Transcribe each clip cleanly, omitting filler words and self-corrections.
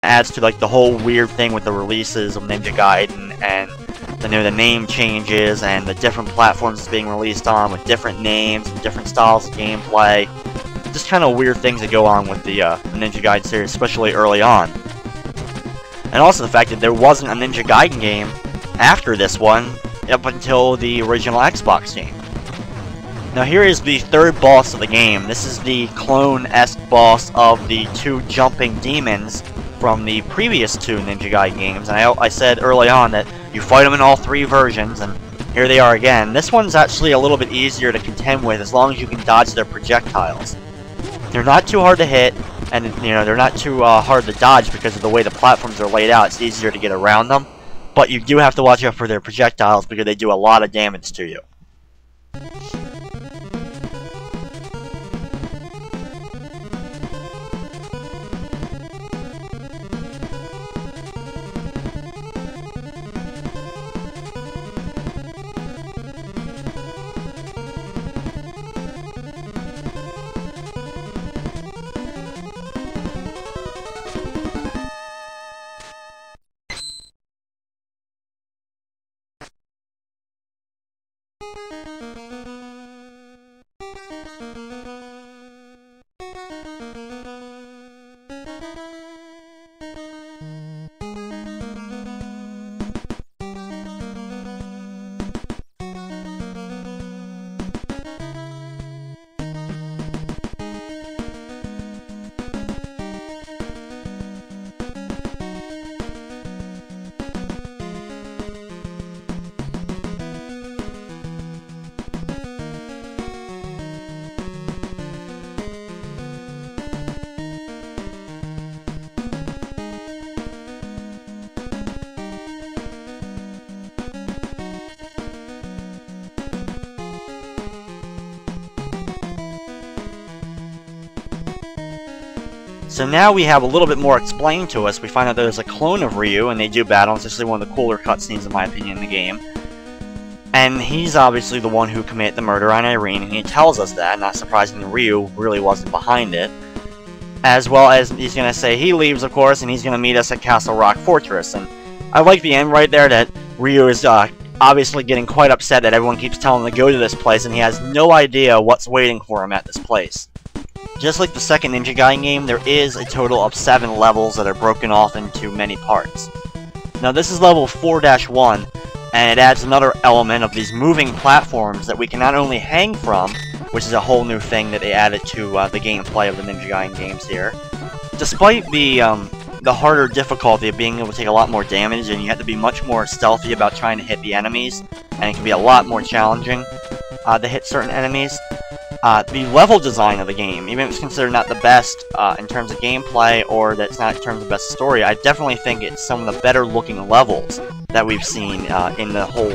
adds to like the whole weird thing with the releases of Ninja Gaiden and the name changes and the different platforms it's being released on with different names and different styles of gameplay. Just kind of weird things that go on with the Ninja Gaiden series, especially early on. And also the fact that there wasn't a Ninja Gaiden game after this one up until the original Xbox game. Now here is the third boss of the game. This is the clone-esque boss of the two jumping demons from the previous two Ninja Gaiden games. And I said early on that you fight them in all three versions, and here they are again. This one's actually a little bit easier to contend with as long as you can dodge their projectiles. They're not too hard to hit, and they're not too hard to dodge because of the way the platforms are laid out. It's easier to get around them, but you do have to watch out for their projectiles because they do a lot of damage to you. So now we have a little bit more explained to us. We find out there's a clone of Ryu, and they do battle. It's actually one of the cooler cutscenes, in my opinion, in the game. And he's obviously the one who committed the murder on Irene, and he tells us that. Not surprisingly, Ryu really wasn't behind it. As well as he's going to say he leaves, of course, and he's going to meet us at Castle Rock Fortress. And I like the end right there that Ryu is obviously getting quite upset that everyone keeps telling him to go to this place, and he has no idea what's waiting for him at this place. Just like the second Ninja Gaiden game, there is a total of 7 levels that are broken off into many parts. Now this is level 4-1, and it adds another element of these moving platforms that we can not only hang from, which is a whole new thing that they added to the gameplay of the Ninja Gaiden games here. Despite the harder difficulty of being able to take a lot more damage, and you have to be much more stealthy about trying to hit the enemies, and it can be a lot more challenging to hit certain enemies. The level design of the game, even if it's considered not the best in terms of gameplay, or that it's not in terms of best story, I definitely think it's some of the better looking levels that we've seen in the whole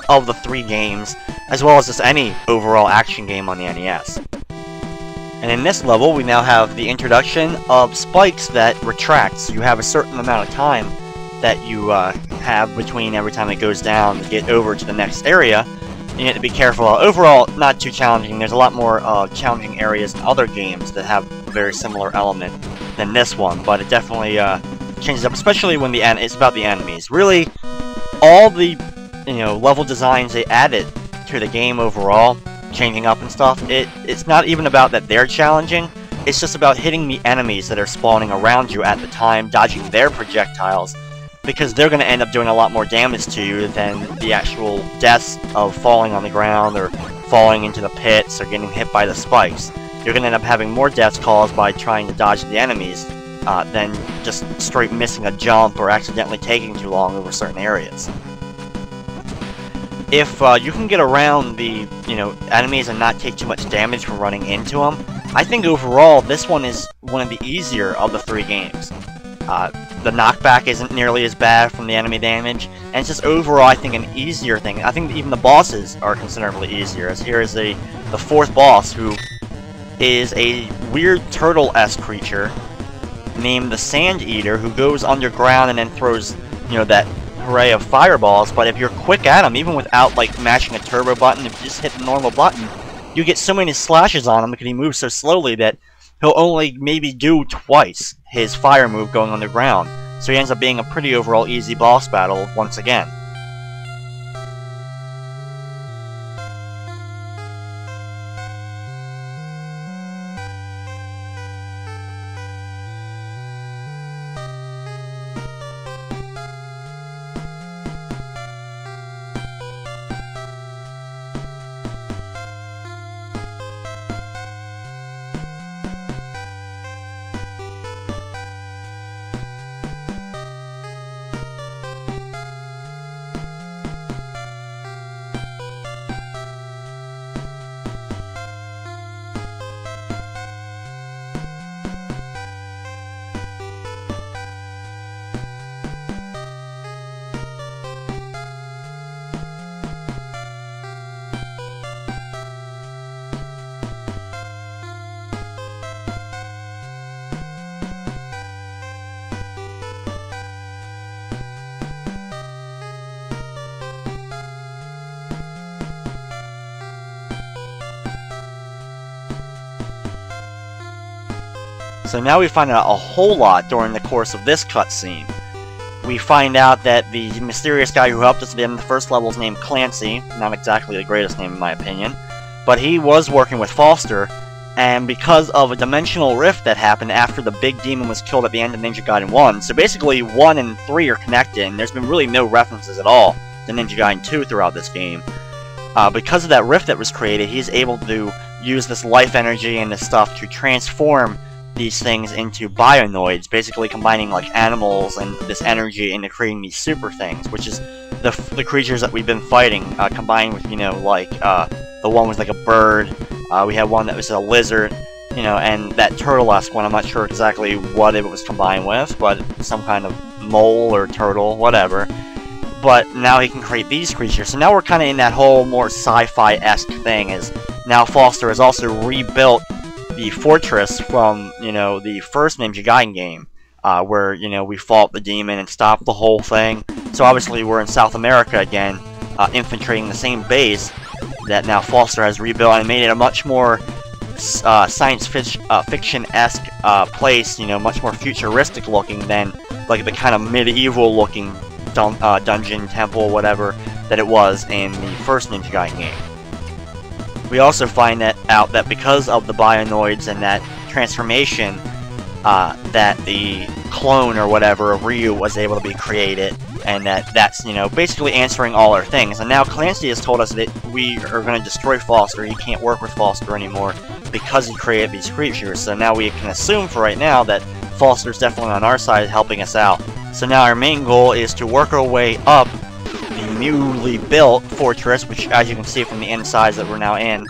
of the 3 games, as well as just any overall action game on the NES. And in this level, we now have the introduction of spikes that retract. So you have a certain amount of time that you have between every time it goes down to get over to the next area. You need to be careful. Overall, not too challenging. There's a lot more challenging areas in other games that have a very similar element than this one, but it definitely changes up, especially when it's about the enemies. Really, all the level designs they added to the game overall, changing up and stuff, it's not even about that they're challenging. It's just about hitting the enemies that are spawning around you at the time, dodging their projectiles, because they're going to end up doing a lot more damage to you than the actual deaths of falling on the ground or falling into the pits or getting hit by the spikes. You're going to end up having more deaths caused by trying to dodge the enemies than just straight missing a jump or accidentally taking too long over certain areas. If you can get around the enemies and not take too much damage from running into them, I think overall this one is one of the easier of the 3 games. The knockback isn't nearly as bad from the enemy damage, and it's just overall, I think, an easier thing. I think even the bosses are considerably easier, as here is the 4th boss, who is a weird turtle-esque creature named the Sand Eater, who goes underground and then throws, that array of fireballs. But if you're quick at him, even without, like, mashing a turbo button, if you just hit the normal button, you get so many slashes on him because he moves so slowly that he'll only maybe do twice his fire move going on the ground. So he ends up being a pretty overall easy boss battle once again. So now we find out a whole lot during the course of this cutscene. We find out that the mysterious guy who helped us at the end of the first level is named Clancy, not exactly the greatest name in my opinion, but he was working with Foster, and because of a dimensional rift that happened after the big demon was killed at the end of Ninja Gaiden 1, so basically 1 and 3 are connected, and there's been really no references at all to Ninja Gaiden 2 throughout this game. Because of that rift that was created, he's able to use this life energy and this stuff to transform these things into bionoids, basically combining like animals and this energy into creating these super things, which is the creatures that we've been fighting, combined with, you know, like the one was like a bird, we had one that was a lizard, you know, and that turtle-esque one, I'm not sure exactly what it was combined with, but some kind of mole or turtle, whatever. But now he can create these creatures, so now we're kind of in that whole more sci-fi-esque thing, as now Foster has also rebuilt the fortress from, you know, the first Ninja Gaiden game, where, you know, we fought the demon and stopped the whole thing. So obviously we're in South America again, infiltrating the same base that now Foster has rebuilt and made it a much more science fiction-esque place, you know, much more futuristic looking than like the kind of medieval looking dungeon, temple, whatever that it was in the first Ninja Gaiden game. We also find out that because of the bionoids and that transformation, that the clone or whatever of Ryu was able to be created, and that's, you know, basically answering all our things. And now Clancy has told us that we are going to destroy Foster. He can't work with Foster anymore because he created these creatures. So now we can assume for right now that Foster's definitely on our side helping us out. So now our main goal is to work our way up the newly built fortress, which, as you can see from the insides that we're now in,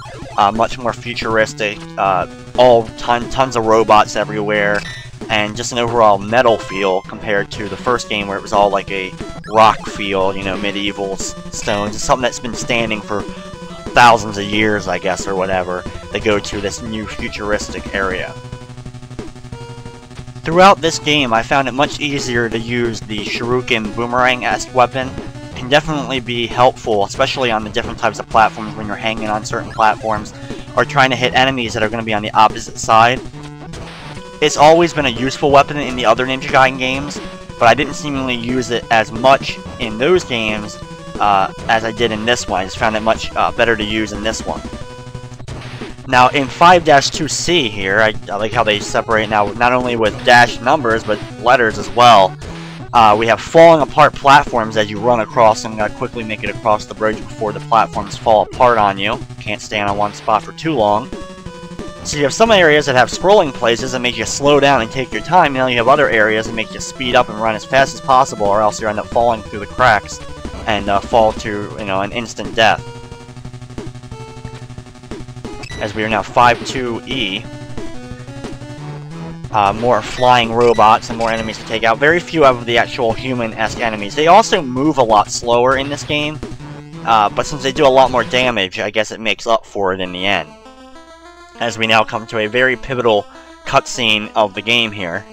much more futuristic, tons of robots everywhere, and just an overall metal feel compared to the first game where it was all like a rock feel, you know, medieval stones. It's something that's been standing for thousands of years, I guess, or whatever. They go to this new futuristic area. Throughout this game, I found it much easier to use the shuriken boomerang-esque weapon. It can definitely be helpful, especially on the different types of platforms when you're hanging on certain platforms or trying to hit enemies that are going to be on the opposite side. It's always been a useful weapon in the other Ninja Gaiden games, but I didn't seemingly use it as much in those games as I did in this one. I just found it much better to use in this one. Now, in 5-2C here, I like how they separate now not only with dash numbers, but letters as well. We have falling apart platforms as you run across them. Gotta quickly make it across the bridge before the platforms fall apart on you. Can't stand on one spot for too long. So you have some areas that have scrolling places that make you slow down and take your time. Now you have other areas that make you speed up and run as fast as possible, or else you end up falling through the cracks and fall to, you know, an instant death. As we are now 5-2E. More flying robots and more enemies to take out. Very few of the actual human-esque enemies. They also move a lot slower in this game, but since they do a lot more damage, I guess it makes up for it in the end. As we now come to a very pivotal cutscene of the game here.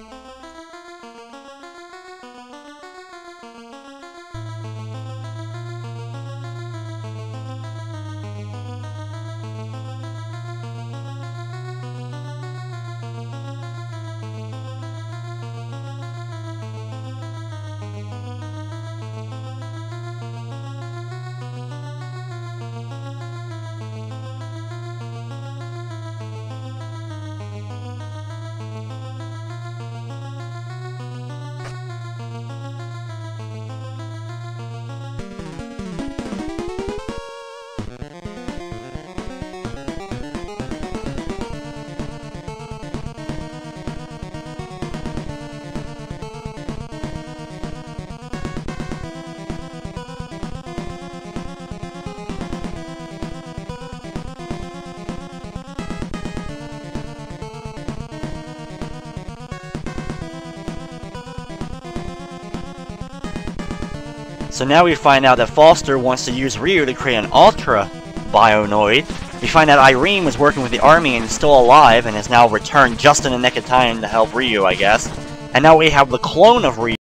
So now we find out that Foster wants to use Ryu to create an Ultra Bionoid. We find out Irene was working with the army and is still alive and has now returned just in the nick of time to help Ryu, I guess. And now we have the clone of Ryu.